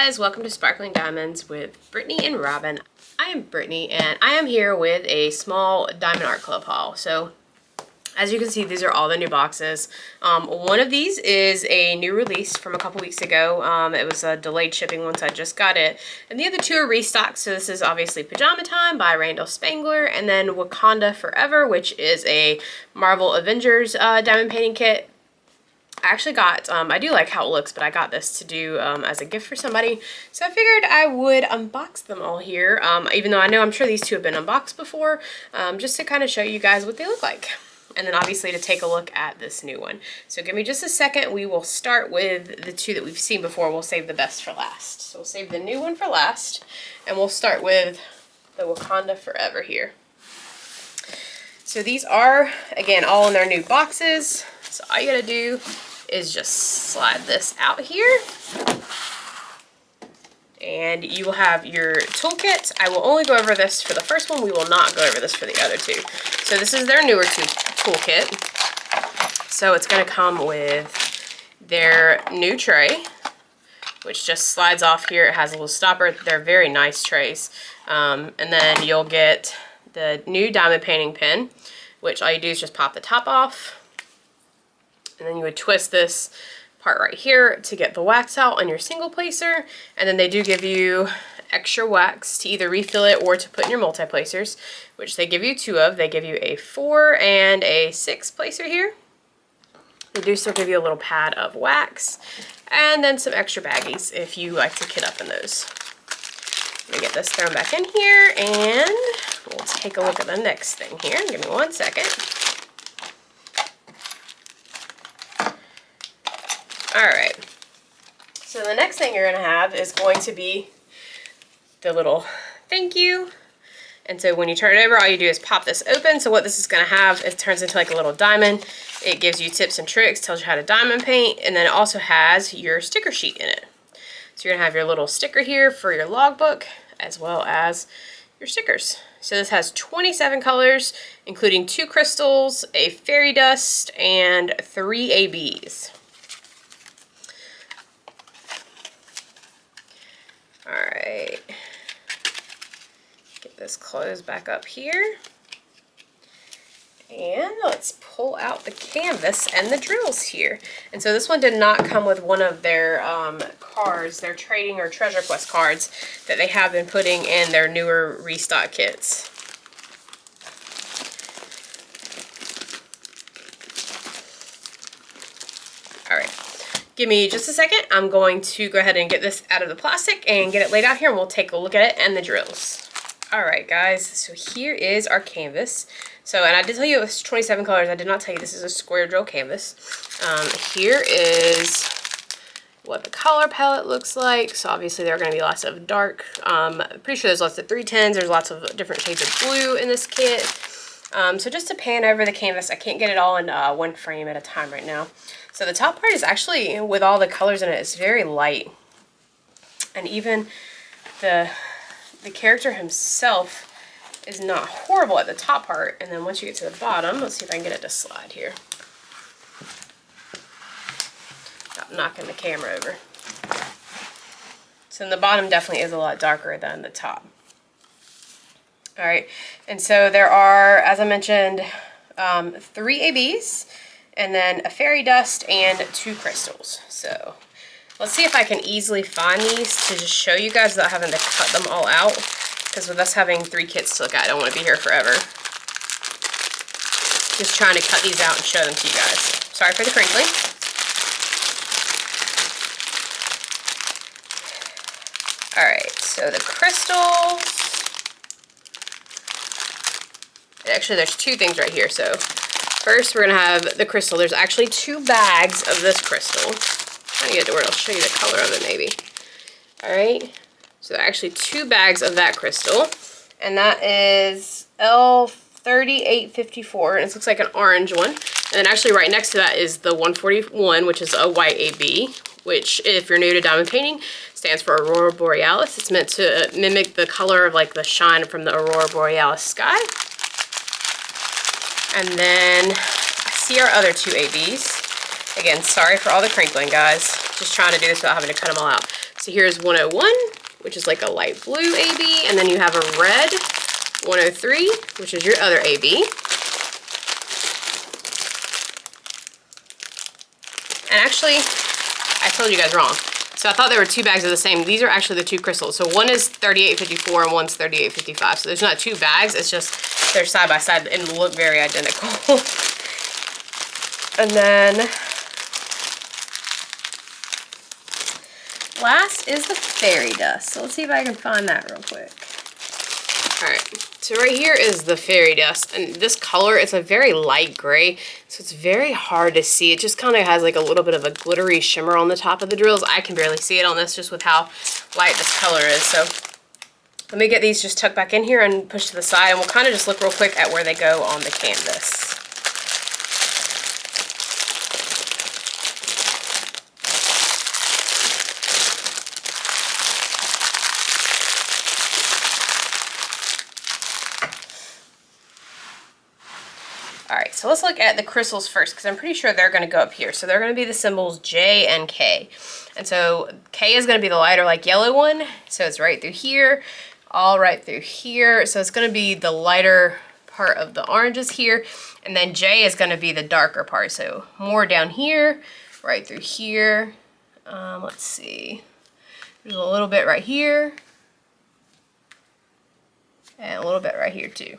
guys, welcome to Sparkling Diamonds with Brittany and Robin. I am Brittany and I am here with a small Diamond Art Club haul. So as you can see, these are all the new boxes. One of these is a new release from a couple weeks ago. It was a delayed shipping once I just got it. And the other two are restocked. So this is obviously Pajama Time by Randal Spangler, and then Wakanda Forever, which is a Marvel Avengers diamond painting kit. I actually got, I do like how it looks, but I got this to do as a gift for somebody. So I figured I would unbox them all here, even though I'm sure these two have been unboxed before, just to kind of show you guys what they look like. And then obviously to take a look at this new one. So give me just a second. We will start with the two that we've seen before. We'll save the best for last. So we'll save the new one for last. And we'll start with the Wakanda Forever here. So these are, again, all in their new boxes. So all you gotta do is just slide this out here. And you will have your toolkit. I will only go over this for the first one. We will not go over this for the other two. So this is their newer toolkit. So it's gonna come with their new tray, which just slides off here. It has a little stopper. They're very nice trays. And then you'll get the new diamond painting pen, which all you do is just pop the top off. And then you would twist this part right here to get the wax out on your single placer. And then they do give you extra wax to either refill it or to put in your multi-placers, which they give you two of. They give you a 4 and a 6 placer here. They do still give you a little pad of wax and then some extra baggies if you like to kit up in those. Let me get this thrown back in here and we'll take a look at the next thing here. Give me 1 second. Alright, so the next thing you're going to have is going to be the little thank you. And so when you turn it over, all you do is pop this open. So what this is going to have, it turns into like a little diamond. It gives you tips and tricks, tells you how to diamond paint, and then it also has your sticker sheet in it. So you're going to have your little sticker here for your logbook, as well as your stickers. So this has 27 colors, including 2 crystals, a fairy dust, and 3 ABs. Alright, get this closed back up here, and let's pull out the canvas and the drills here. And so this one did not come with one of their cards, their trading or treasure quest cards that they have been putting in their newer restock kits. Alright. Give me just a second. I'm going to go ahead and get this out of the plastic and get it laid out here, and we'll take a look at it and the drills. Alright guys, so here is our canvas. So, and I did tell you it was 27 colors. I did not tell you this is a square drill canvas. Here is what the color palette looks like. So obviously there are going to be lots of dark, pretty sure there's lots of 310s. There's lots of different shades of blue in this kit. So just to pan over the canvas, I can't get it all in one frame at a time right now. So the top part is actually, with all the colors in it, it's very light. And even the character himself is not horrible at the top part. And then once you get to the bottom, let's see if I can get it to slide here. Stop knocking the camera over. So the bottom definitely is a lot darker than the top. Alright, and so there are, as I mentioned, 3 ABs, and then a fairy dust, and 2 crystals. So let's see if I can easily find these to just show you guys without having to cut them all out, because with us having 3 kits to look at, I don't want to be here forever. Just trying to cut these out and show them to you guys. Sorry for the crinkling. Alright, so the crystals. Actually, there's 2 things right here. So first, we're going to have the crystal. There's actually 2 bags of this crystal. I'm trying to get to where it'll show you the color of it, maybe. Alright, so there are actually 2 bags of that crystal. And that is L3854. And it looks like an orange one. And then actually right next to that is the 141, which is a white AB, which, if you're new to diamond painting, stands for Aurora Borealis. It's meant to mimic the color of like the shine from the Aurora Borealis sky. And then I see our other 2 ABs. Again, sorry for all the crinkling, guys. Just trying to do this without having to cut them all out. So here's 101, which is like a light blue AB, and then you have a red 103, which is your other AB. And actually, I told you guys wrong. So I thought there were 2 bags of the same. These are actually the 2 crystals. So one is 38.54 and one's 38.55. So there's not 2 bags, it's just they're side by side and look very identical. And then last is the fairy dust. So let's see if I can find that real quick. All right, so right here is the fairy dust, and this color, it's a very light gray, so it's very hard to see. It just kind of has like a little bit of a glittery shimmer on the top of the drills. I can barely see it on this just with how light this color is. So let me get these just tucked back in here and push to the side, and we'll kind of just look real quick at where they go on the canvas. Alright, so let's look at the crystals first, because I'm pretty sure they're going to go up here. So they're going to be the symbols J and K. And so K is going to be the lighter, like yellow one. So it's right through here, all right through here. So it's going to be the lighter part of the oranges here. And then J is going to be the darker part. So more down here, right through here. Let's see. There's a little bit right here. And a little bit right here too.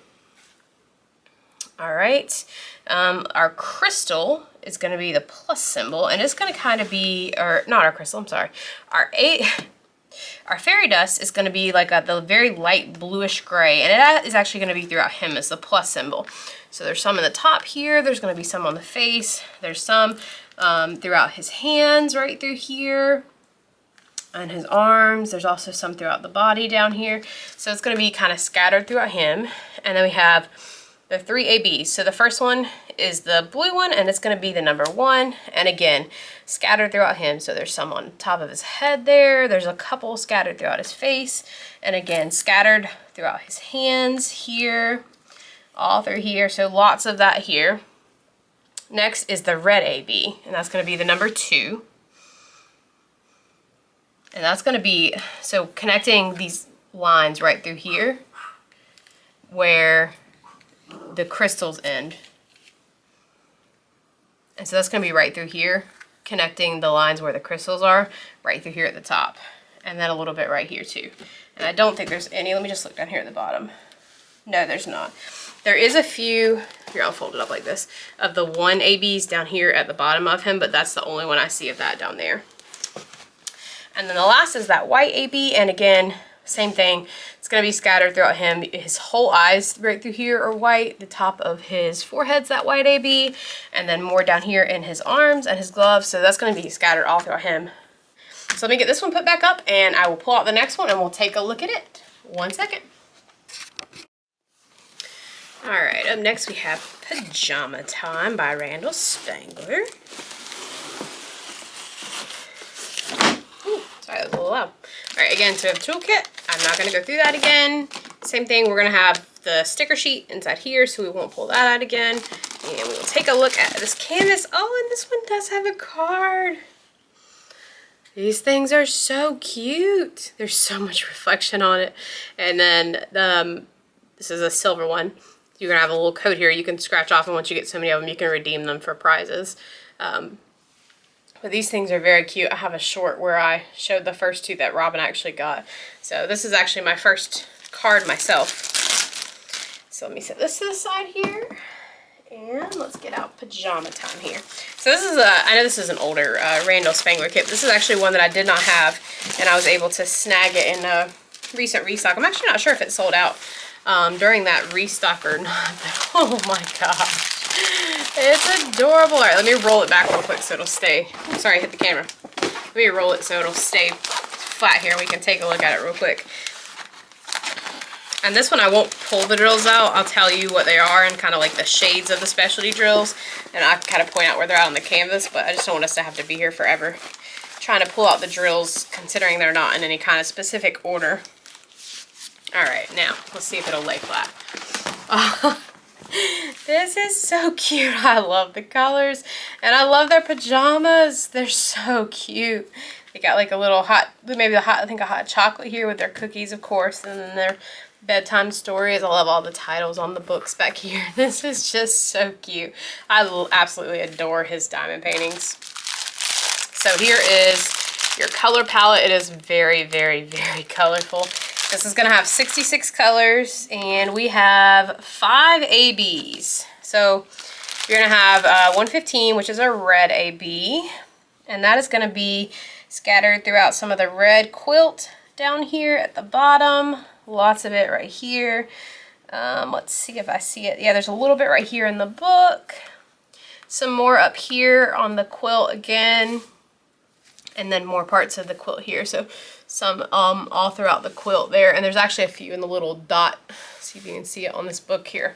All right, our crystal is going to be the plus symbol, and it's going to kind of be, or not our crystal, I'm sorry. Our fairy dust is going to be like the very light bluish gray, and it is actually going to be throughout him as the plus symbol. So there's some in the top here, there's going to be some on the face, there's some throughout his hands right through here, and his arms. There's also some throughout the body down here. So it's going to be kind of scattered throughout him, and then we have the 3 ABs. So the first one is the blue one, and it's going to be the number 1. And again, scattered throughout him. So there's some on top of his head there. There's a couple scattered throughout his face. And again, scattered throughout his hands here, all through here. So lots of that here. Next is the red AB, and that's going to be the number 2. And that's going to be, so connecting these lines right through here where the crystals end. And so that's going to be right through here, connecting the lines where the crystals are, right through here at the top. And then a little bit right here too. And I don't think there's any, let me just look down here at the bottom. No, there's not. There is a few, here I'll fold it up like this, of the 1 ABs down here at the bottom of him, but that's the only one I see of that down there. And then the last is that white AB, and again, same thing. It's going to be scattered throughout him. His whole eyes right through here are white. The top of his forehead's that white AB. And then more down here in his arms and his gloves. So that's going to be scattered all throughout him. So let me get this one put back up, and I will pull out the next one and we'll take a look at it. 1 second. Alright, up next we have Pajama Time by Randal Spangler. Ooh, sorry, that was a little loud. Alright, again, so we have a toolkit. I'm not going to go through that again. Same thing, we're going to have the sticker sheet inside here, so we won't pull that out again. And we will take a look at this canvas. Oh, and this one does have a card. These things are so cute. There's so much reflection on it. And then this is a silver one. You're going to have a little code here you can scratch off, and once you get so many of them, you can redeem them for prizes. But these things are very cute. I have a short where I showed the first 2 that Robin actually got. So this is actually my first card myself. So let me set this to the side here. And let's get out Pajama Time here. So this is I know this is an older Randal Spangler kit. This is actually one that I did not have, and I was able to snag it in a recent restock. I'm actually not sure if it sold out during that restock or not. Oh my gosh. It's adorable. All right, let me roll it back real quick so it'll stay. Oh, sorry, I hit the camera. Let me roll it so it'll stay flat here and we can take a look at it real quick. And this one I won't pull the drills out. I'll tell you what they are and kind of like the shades of the specialty drills. And I'll kind of point out where they're at on the canvas, but I just don't want us to have to be here forever trying to pull out the drills considering they're not in any kind of specific order. All right, now let's see if it'll lay flat. Oh, this is so cute. I love the colors and I love their pajamas. They're so cute. They got like a little hot, maybe I think a hot chocolate here with their cookies, of course, and then their bedtime stories. I love all the titles on the books back here. This is just so cute. I absolutely adore his diamond paintings. So here is your color palette. It is very, very, very colorful. This is gonna have 66 colors, and we have 5 ABs. So you're gonna have 115, which is a red AB, and that is gonna be scattered throughout some of the red quilt down here at the bottom. Lots of it right here. Let's see if I see it. Yeah, there's a little bit right here in the book. Some more up here on the quilt again. And then more parts of the quilt here. So some all throughout the quilt there. And there's actually a few in the little dot. See if you can see it on this book here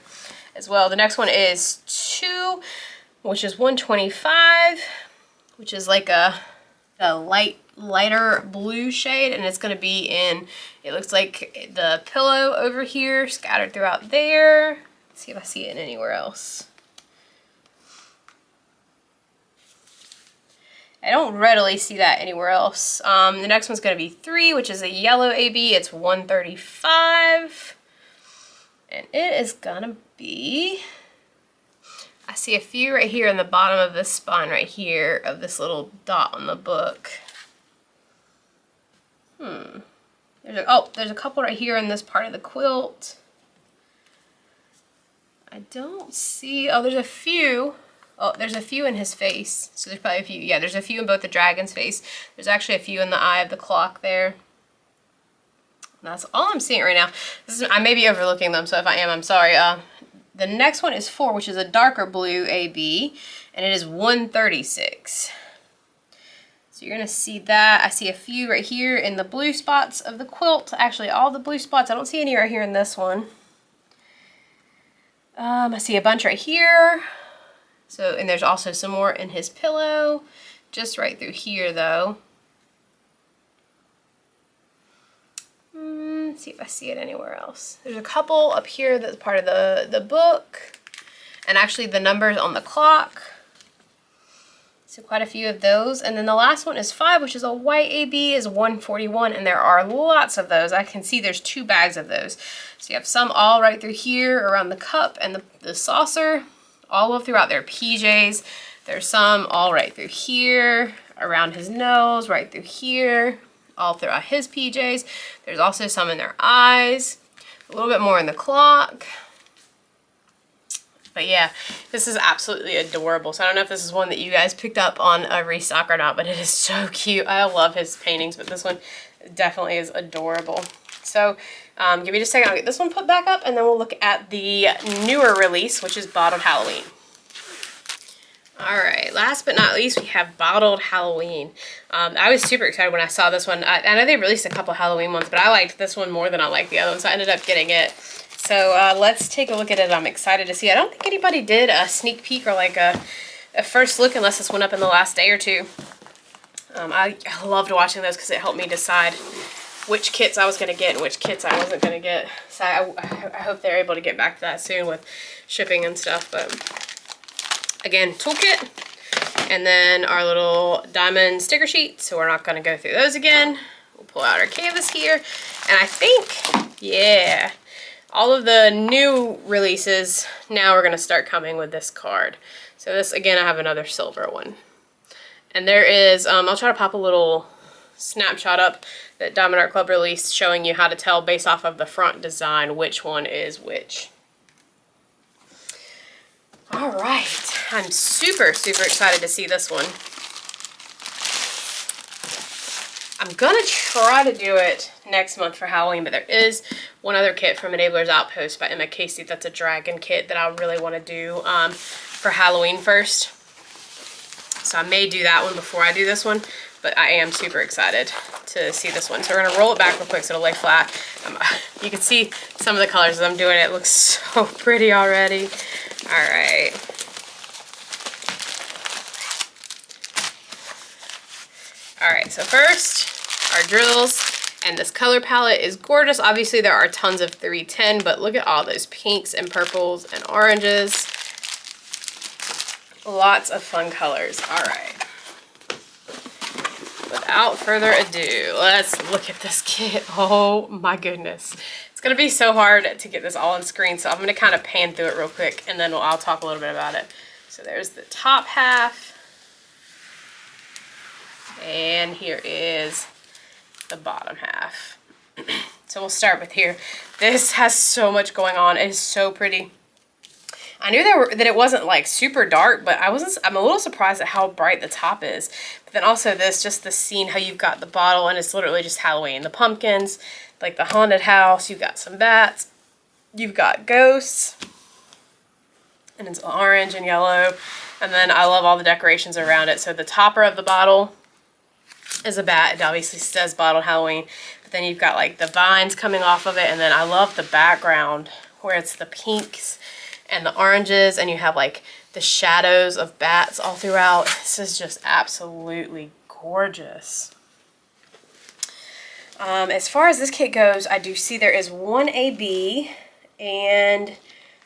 as well. The next one is 2, which is 125, which is like a lighter blue shade, and it's going to be in, it looks like the pillow over here scattered throughout there. Let's see if I see it anywhere else. I don't readily see that anywhere else. The next one's going to be 3, which is a yellow AB. It's 135. And it is going to be, I see a few right here in the bottom of this spine right here of this little dot on the book. There's a couple right here in this part of the quilt. I don't see, there's a few. Oh, there's a few in his face. So there's probably a few. Yeah, there's a few in both the dragon's face. There's actually a few in the eye of the clock there. And that's all I'm seeing right now. I may be overlooking them, so if I am, I'm sorry. The next one is 4, which is a darker blue AB, and it is 136. So you're gonna see that. I see a few right here in the blue spots of the quilt. Actually, all the blue spots. I don't see any right here in this one. I see a bunch right here. So, and there's also some more in his pillow, just right through here though. Let's see if I see it anywhere else. There's a couple up here that's part of the book, and actually the numbers on the clock. So quite a few of those. And then the last one is 5, which is a white AB, is 141, and there are lots of those. I can see there's 2 bags of those. So you have some all right through here around the cup and the saucer. All up throughout their PJs. There's some all right through here, around his nose, right through here, all throughout his PJs. There's also some in their eyes, a little bit more in the clock. But yeah, this is absolutely adorable. So I don't know if this is one that you guys picked up on a restock or not, but it is so cute. I love his paintings, but this one definitely is adorable. So give me just a second, I'll get this one put back up, and then we'll look at the newer release, which is Bottled Halloween. Alright, last but not least, we have Bottled Halloween. I was super excited when I saw this one. I know they released a couple Halloween ones, but I liked this one more than I liked the other one, so I ended up getting it. So let's take a look at it. I'm excited to see. I don't think anybody did a sneak peek or like a first look unless this went up in the last day or two. I loved watching those because it helped me decide which kits I was going to get and which kits I wasn't going to get. So I hope they're able to get back to that soon with shipping and stuff. But again, toolkit, and then our little diamond sticker sheet. So we're not going to go through those again. We'll pull out our canvas here. And I think, yeah, all of the new releases now are going to start coming with this card. So this, again, I have another silver one. And there is, I'll try to pop a little snapshot up that Diamond Art Club released showing you how to tell based off of the front design which one is which. Alright, I'm super, super excited to see this one. I'm gonna try to do it next month for Halloween, but there is one other kit from Enabler's Outpost by Emma Casey that's a dragon kit that I really want to do for Halloween first. So I may do that one before I do this one, but I am super excited to see this one. So we're going to roll it back real quick so it'll lay flat. You can see some of the colors as I'm doing it. It looks so pretty already. All right. All right, so first, our drills. And this color palette is gorgeous. Obviously, there are tons of 310, but look at all those pinks and purples and oranges. Lots of fun colors. All right. without further ado, let's look at this kit. Oh my goodness. It's gonna be so hard to get this all on screen, so I'm gonna kind of pan through it real quick and then I'll talk a little bit about it. So there's the top half. And here is the bottom half. So we'll start with here. This has so much going on. It is so pretty. I knew that it wasn't like super dark, but I'm a little surprised at how bright the top is. But then also this, just the scene, how you've got the bottle and it's literally just Halloween. The pumpkins, like the haunted house, you've got some bats, you've got ghosts, and it's orange and yellow. And then I love all the decorations around it. So the topper of the bottle is a bat. It obviously says bottled Halloween. But then you've got like the vines coming off of it. And then I love the background where it's the pinks and the oranges, and you have like the shadows of bats all throughout. This is just absolutely gorgeous. As far as this kit goes, I do see there is 1 AB and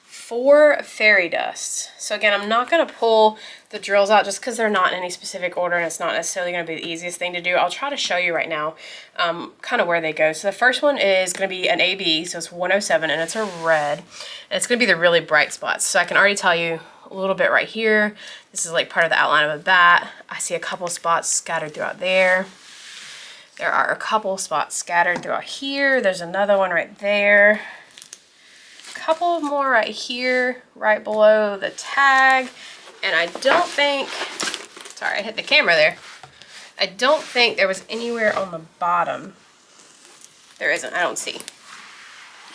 4 fairy dusts. So again, I'm not going to pull the drills out just because they're not in any specific order and it's not necessarily going to be the easiest thing to do. I'll try to show you right now kind of where they go. So the first one is going to be an AB, so it's 107, and it's a red. And it's going to be the really bright spots. So I can already tell you a little bit right here. This is like part of the outline of a bat. I see a couple spots scattered throughout there. There are a couple spots scattered throughout here. There's another one right there. Couple more right here, right below the tag. And I don't think, sorry, I hit the camera there. I don't think there was anywhere on the bottom. There isn't, I don't see.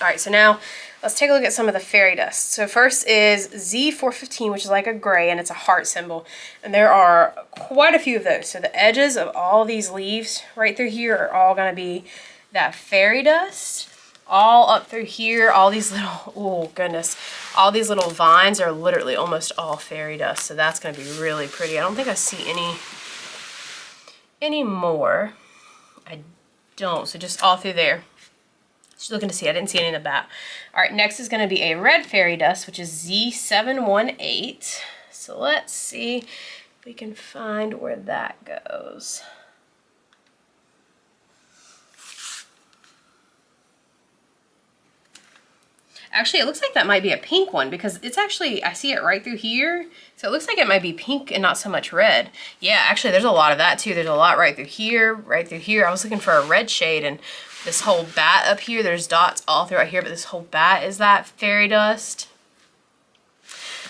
All right, so now let's take a look at some of the fairy dust. So first is Z415, which is like a gray, and it's a heart symbol. And there are quite a few of those. So the edges of all these leaves right through here are all gonna be that fairy dust. All up through here, all these little, oh goodness, all these little vines are literally almost all fairy dust. So that's going to be really pretty. I don't think I see any more. I don't. So just all through there. Just looking to see. I didn't see any in the back. All right, next is going to be a red fairy dust, which is Z718. So let's see if we can find where that goes. Actually, it looks like that might be a pink one because it's actually, I see it right through here. So it looks like it might be pink and not so much red. Yeah, actually there's a lot of that too. There's a lot right through here, right through here. I was looking for a red shade, and this whole bat up here, there's dots all throughout here, but this whole bat is that fairy dust.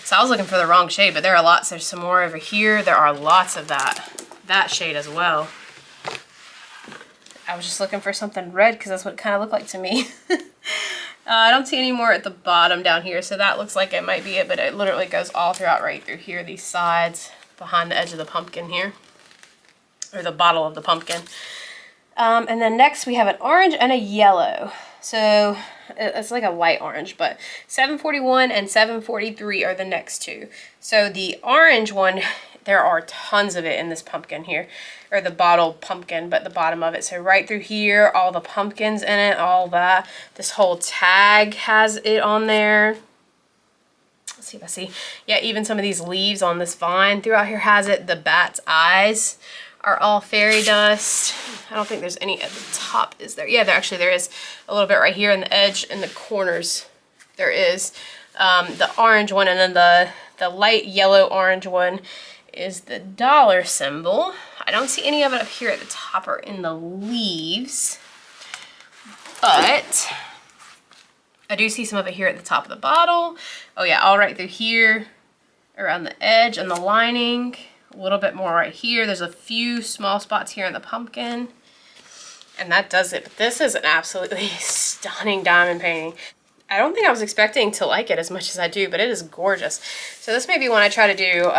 So I was looking for the wrong shade, but there are lots. There's some more over here. There are lots of that shade as well. I was just looking for something red because that's what it kind of looked like to me. I don't see any more at the bottom down here, so that looks like it might be it, but it literally goes all throughout right through here, these sides, behind the edge of the pumpkin here, or the bottle of the pumpkin. And then next we have an orange and a yellow. So it's like a light orange, but 741 and 743 are the next two. So the orange one, there are tons of it in this pumpkin here, or the bottle pumpkin, but the bottom of it. So right through here, all the pumpkins in it, all that. This whole tag has it on there. Let's see if I see. Yeah, even some of these leaves on this vine throughout here has it. The bat's eyes are all fairy dust. I don't think there's any at the top, is there? Yeah, there is a little bit right here in the edge and the corners. There is the orange one, and then the light yellow orange one is the dollar symbol. I don't see any of it up here at the top or in the leaves, but I do see some of it here at the top of the bottle. Oh yeah, all right through here, around the edge and the lining. A little bit more right here. There's a few small spots here in the pumpkin, and that does it. But this is an absolutely stunning diamond painting. I don't think I was expecting to like it as much as I do, but it is gorgeous. So this may be one I try to do,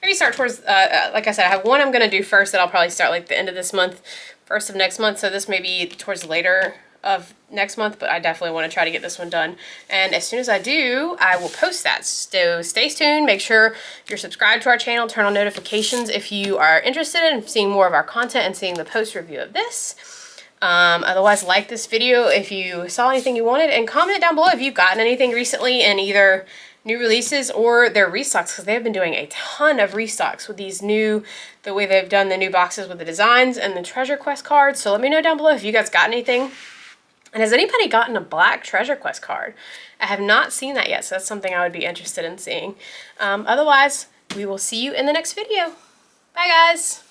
maybe start towards, like I said, I have one I'm going to do first that I'll probably start like the end of this month, first of next month. So this may be towards later of next month, but I definitely want to try to get this one done. And as soon as I do, I will post that. So stay tuned. Make sure you're subscribed to our channel. Turn on notifications if you are interested in seeing more of our content and seeing the post review of this. Otherwise, like this video if you saw anything you wanted, and comment down below if you've gotten anything recently in either new releases or their restocks, because they have been doing a ton of restocks with these new, the way they've done the new boxes with the designs and the treasure quest cards. So let me know down below if you guys got anything. And has anybody gotten a black treasure quest card? I have not seen that yet, so that's something I would be interested in seeing. Otherwise, we will see you in the next video. Bye, guys.